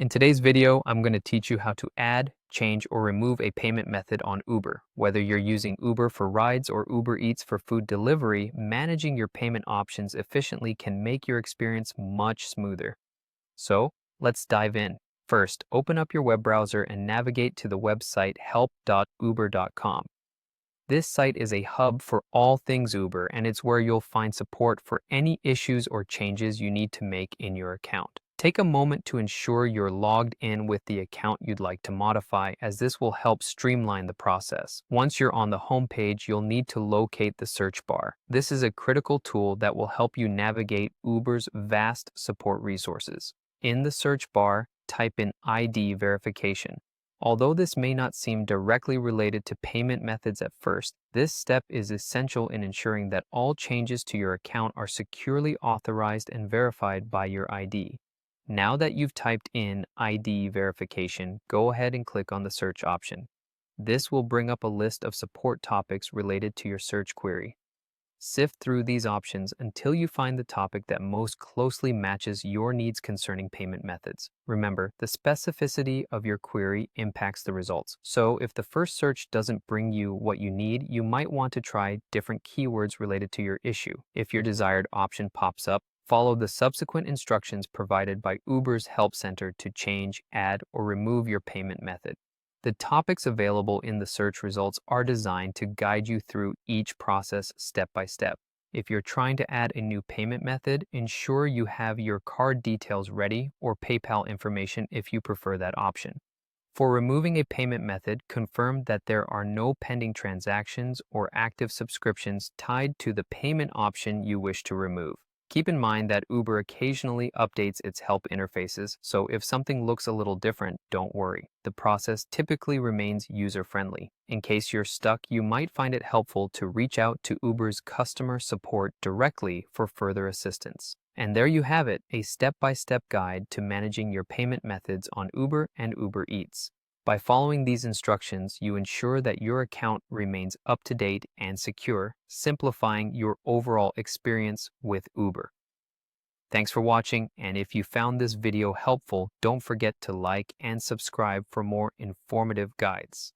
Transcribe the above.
In today's video, I'm going to teach you how to add, change, or remove a payment method on Uber. Whether you're using Uber for rides or Uber Eats for food delivery, managing your payment options efficiently can make your experience much smoother. So, let's dive in. First, open up your web browser and navigate to the website help.uber.com. This site is a hub for all things Uber, and it's where you'll find support for any issues or changes you need to make in your account. Take a moment to ensure you're logged in with the account you'd like to modify, as this will help streamline the process. Once you're on the home page, you'll need to locate the search bar. This is a critical tool that will help you navigate Uber's vast support resources. In the search bar, type in ID verification. Although this may not seem directly related to payment methods at first, this step is essential in ensuring that all changes to your account are securely authorized and verified by your ID. Now that you've typed in ID verification, go ahead and click on the search option. This will bring up a list of support topics related to your search query. Sift through these options until you find the topic that most closely matches your needs concerning payment methods. Remember, the specificity of your query impacts the results. So if the first search doesn't bring you what you need, you might want to try different keywords related to your issue. If your desired option pops up, follow the subsequent instructions provided by Uber's Help Center to change, add, or remove your payment method. The topics available in the search results are designed to guide you through each process step by step. If you're trying to add a new payment method, ensure you have your card details ready or PayPal information if you prefer that option. For removing a payment method, confirm that there are no pending transactions or active subscriptions tied to the payment option you wish to remove. Keep in mind that Uber occasionally updates its help interfaces, so if something looks a little different, don't worry. The process typically remains user-friendly. In case you're stuck, you might find it helpful to reach out to Uber's customer support directly for further assistance. And there you have it, a step-by-step guide to managing your payment methods on Uber and Uber Eats. By following these instructions, you ensure that your account remains up to date and secure, simplifying your overall experience with Uber. Thanks for watching, and if you found this video helpful, don't forget to like and subscribe for more informative guides.